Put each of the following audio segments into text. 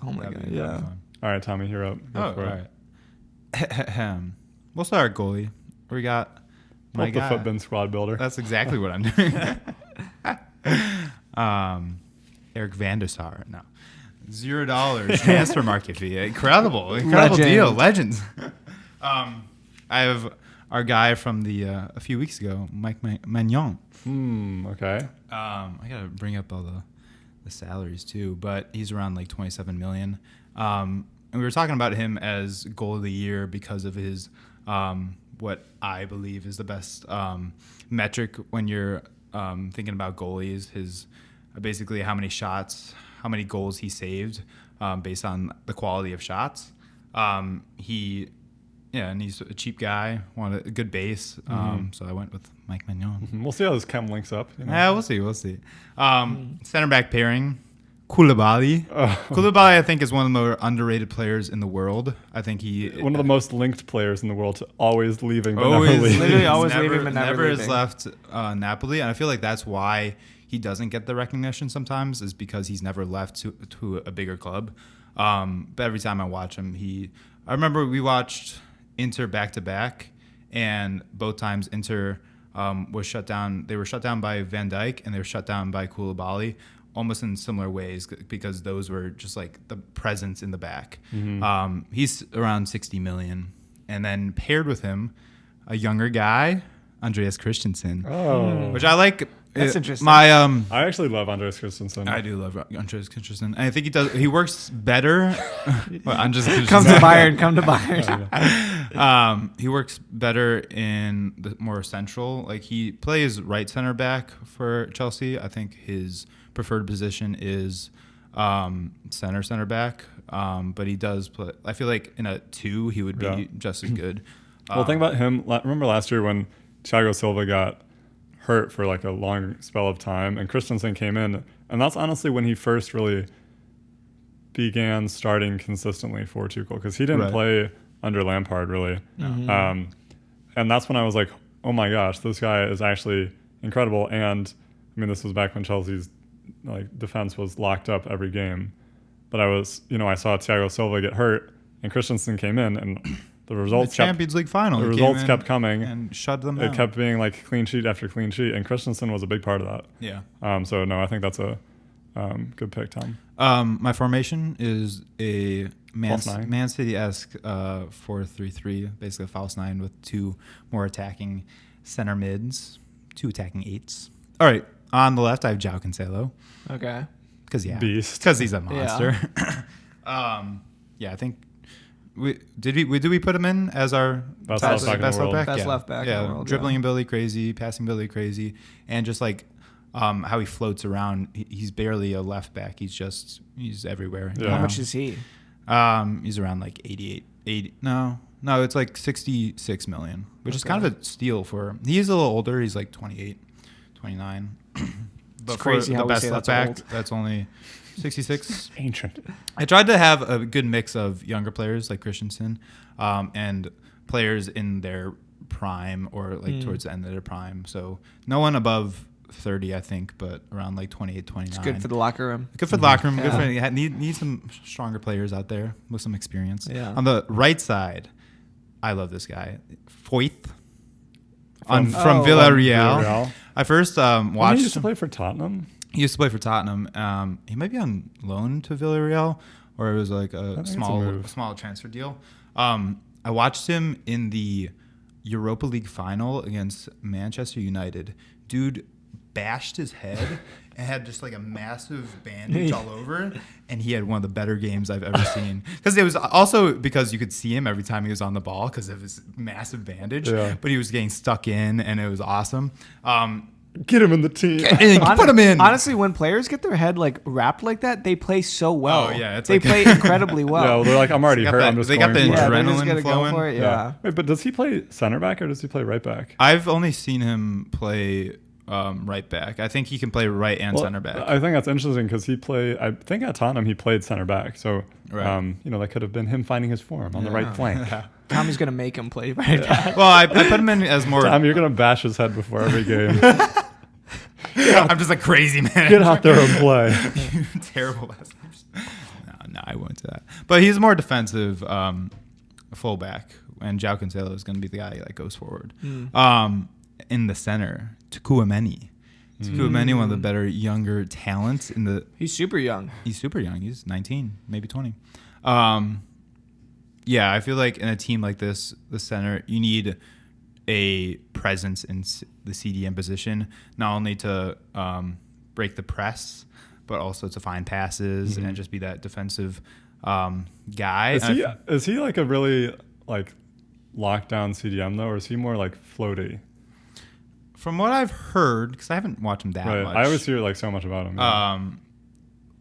Oh my god. That'd be Yeah. fun. All right, Tommy, you're up. Go Oh, for all it. right. We'll start at goalie. We got Pull my up the guy. footbin squad builder. That's exactly what I'm doing. Eric Van der Sar. No. $0 transfer market fee. Incredible Legend. deal. Legends. I have our guy from the a few weeks ago, Mike Magnon. Okay. I gotta bring up all the salaries too, but he's around like 27 million. And we were talking about him as goal of the year because of his what I believe is the best metric when you're thinking about goalies. His basically how many shots, how many goals he saved based on the quality of shots. And he's a cheap guy, wanted a good base, so I went with Mike Magnon. We'll see how this chem links up. You know? Yeah, we'll see. Center back pairing, Koulibaly. Oh. Koulibaly, I think, is one of the more underrated players in the world. I think One of the most linked players in the world to always leaving, but always never leaving. Literally always never, leaving, but never has leaving. left Napoli, and I feel like that's why he doesn't get the recognition sometimes, is because he's never left to a bigger club. But every time I watch him, I remember we watched Inter back to back, and both times Inter was shut down. They were shut down by Van Dijk, and they were shut down by Koulibaly, almost in similar ways, because those were just like the presence in the back. He's around 60 million, and then paired with him, a younger guy, Andreas Christensen, which I like. That's interesting. I actually love Andreas Christensen. I do love Andreas Christensen. And I think he works better. Well, Andreas Come to Christensen. Bayern. He works better in the more central. Like, he plays right center back for Chelsea. I think his preferred position is center back. But he does play. I feel like in a 2 he would be just as good. Well, think about him. Remember last year when Thiago Silva got hurt for like a long spell of time, and Christensen came in, and that's honestly when he first really began starting consistently for Tuchel, because he didn't play under Lampard really. And that's when I was like, oh my gosh, this guy is actually incredible. And I mean, this was back when Chelsea's like defense was locked up every game, but I saw Thiago Silva get hurt, and Christensen came in, and the results Champions League final. The results kept coming and shut them down. It kept being like clean sheet after clean sheet, and Christensen was a big part of that. Yeah. So no, I think that's a good pick, Tom. My formation is a Man City-esque 4-3-3, basically a false 9 with 2 more attacking center mids, 2 attacking 8s. All right, on the left I have João Cancelo. Okay. Because Beast. Because he's a monster. I think. Did we put him in as our best left back? Best left back in the world. Dribbling ability crazy, passing ability crazy, and just like how he floats around. He's barely a left back. He's everywhere. Yeah. How much is he? He's around like 80. No, it's like 66 million, which is kind of a steal for. He's a little older. He's like 28, 29. But it's crazy for how the we best say left that's back, old. that's only 66. Ancient. I tried to have a good mix of younger players like Christensen and players in their prime or like towards the end of their prime. So no one above 30, I think, but around like 28, 29. It's good for the locker room. Good for the locker room. Yeah. Good for need some stronger players out there with some experience. Yeah. On the right side, I love this guy, Foyth. From Villarreal. I first watched. He used to play for Tottenham. He used to play for Tottenham. He might be on loan to Villarreal, or it was like a small transfer deal. I watched him in the Europa League final against Manchester United. Dude bashed his head and had just like a massive bandage all over, and he had one of the better games I've ever seen. Because it was also because you could see him every time he was on the ball because of his massive bandage, but he was getting stuck in, and it was awesome. Get him in the team. Put him in. Honestly, when players get their head like wrapped like that, they play so well. Oh, yeah, they play incredibly well. Yeah, well, they're like, I'm already hurt. I'm just they got the going for it. they're just adrenaline gonna flowing. go for it. Yeah. Wait, but does he play center back or does he play right back? I've only seen him play right back. I think he can play right and center back. I think that's interesting because I think at Tottenham he played center back. So, that could have been him finding his form on the right flank. Tommy's gonna make him play right back. Well, I put him in as more. Tom, you're going to bash his head before every game. I'm just a crazy man. Get out there and play. Terrible. No. I won't do that. But he's a more defensive fullback, and João Cancelo is going to be the guy that goes forward. In the center, Koulibaly. Koulibaly, one of the better younger talents in the. He's super young. He's super young. He's 19, maybe 20. Yeah, I feel like in a team like this, the center, you need a presence in the CDM position, not only to break the press, but also to find passes and just be that defensive guy. Is he like a really like lockdown CDM though, or is he more like floaty? From what I've heard, because I haven't watched him that much. I always hear like so much about him. Yeah.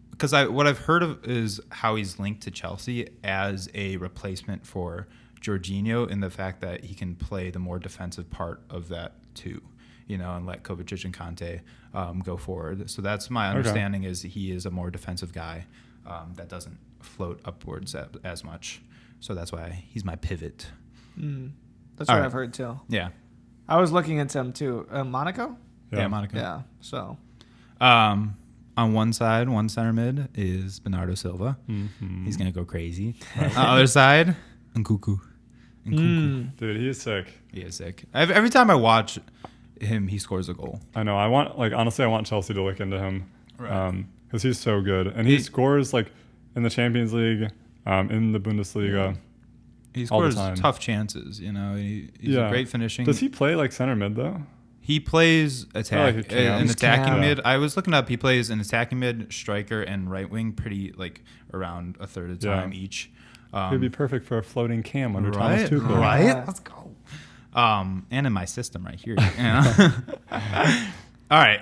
Because what I've heard of is how he's linked to Chelsea as a replacement for Jorginho, in the fact that he can play the more defensive part of that too, and let Kovacic and Conte go forward. So that's my understanding, is he is a more defensive guy that doesn't float upwards as much. So that's why he's my pivot. That's what I've heard too. Yeah. I was looking into him too. Monaco? Yeah, Monaco. Yeah, so. On one side, one center mid is Bernardo Silva. He's going to go crazy. On the other side, Nkunku. Dude, he is sick. He is sick. Every time I watch him, he scores a goal. I know. Honestly, I want Chelsea to look into him. Right. Because he's so good. And he scores like in the Champions League, in the Bundesliga. He scores tough chances, he's a great finishing. Does he play like center mid though? He plays an attacking mid. I was looking up. He plays an attacking mid, striker, and right wing, pretty like around a third of the time each. He'd be perfect for a floating cam under right, Thomas Tuchel. Right? Let's go. And in my system right here. All right.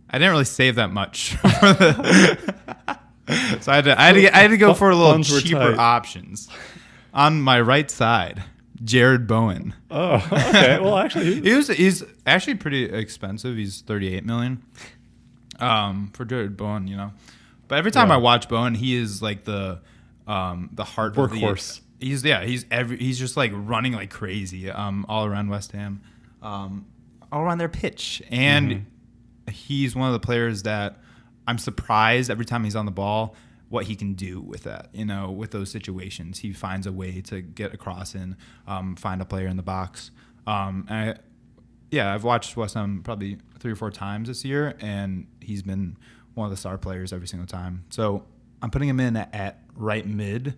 I didn't really save that much. So I had to go for a little cheaper options. On my right side, Jared Bowen. Oh, okay. Well, actually, he's actually pretty expensive. He's $38 million for Jared Bowen, But every time I watch Bowen, he is like the heart workhorse. He's just like running like crazy all around West Ham, all around their pitch, and he's one of the players that I'm surprised every time he's on the ball what he can do with that, with those situations. He finds a way to get across and find a player in the box. I've watched West Ham probably 3 or 4 times this year, and he's been one of the star players every single time. So I'm putting him in at right mid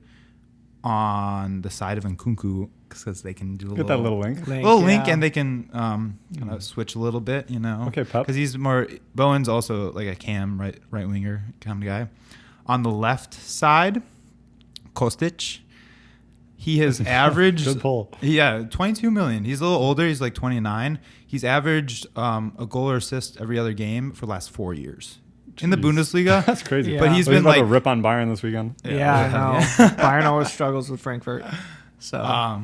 on the side of Nkunku, because they can do that little link, and they can kind of switch a little bit, Okay, Pep. Because he's more Bowen's also like a cam right winger kind of guy. On the left side, Kostic. He has averaged good pull. 22 million. He's a little older. He's like 29. He's averaged a goal or assist every other game for the last 4 years. In the Bundesliga. That's crazy. Yeah. But he's been been like a rip on Bayern this weekend. Yeah, I know. Bayern always struggles with Frankfurt. So I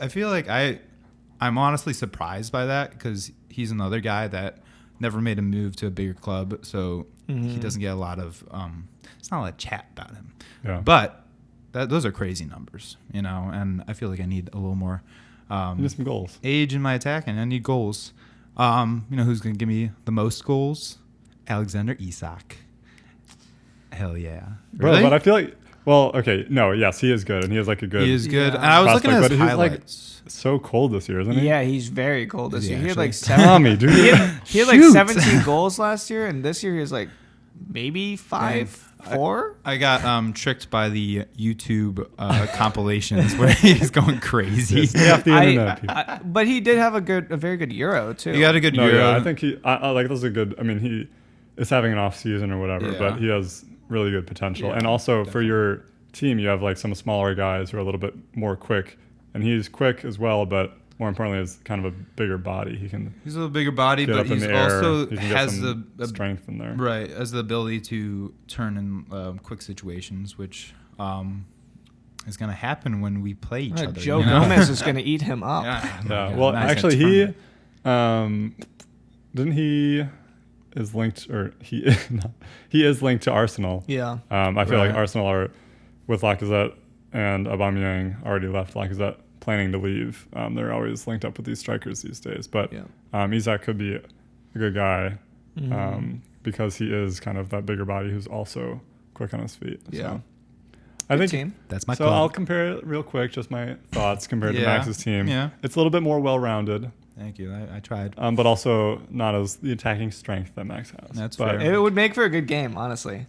feel like I'm honestly surprised by that, because he's another guy that never made a move to a bigger club, so he doesn't get a lot of it's not a lot of chat about him. Yeah. But those are crazy numbers, and I feel like I need a little more you need some goals. Age in my attack, and I need goals. Who's going to give me the most goals? Alexander Isak. Hell yeah. Bro, really? but I feel like, yes, he is good, and he has like a good. He is good. Yeah. And I was looking at his he's highlights. like so cold this year, isn't he? yeah, he's very cold this Is he year. He had like actually? 7. Tommy, dude. He had like 17 goals last year, and this year he has like maybe 5, 4. I got tricked by the YouTube compilations where he's going crazy. Stay off the internet. But he did have a very good Euro too. He got a good No, Euro. yeah, I think I like those are good. I mean, he is having an off season or whatever, but he has really good potential. Yeah, and also for your team, you have like some smaller guys who are a little bit more quick, and he's quick as well, but more importantly, is kind of a bigger body. He's a little bigger body, get but up in he's the air. also He can get has some the strength in there. right, has the ability to turn in quick situations, which is going to happen when we play each other. Joe Gomez is going to eat him up. Yeah. Well, Nice. actually, he didn't he is linked, or he is linked to Arsenal. Yeah. I feel like Arsenal are with Lacazette and Aubameyang already left Lacazette planning to leave. They're always linked up with these strikers these days. But Isak could be a good guy because he is kind of that bigger body who's also quick on his feet. Yeah. So. I Good think team. That's my so. club. I'll compare it real quick, just my thoughts compared to Yeah. Max's team. Yeah. It's a little bit more well-rounded, Thank you. I tried. but also not as the attacking strength that Max has. That's but fair. It would make for a good game, honestly.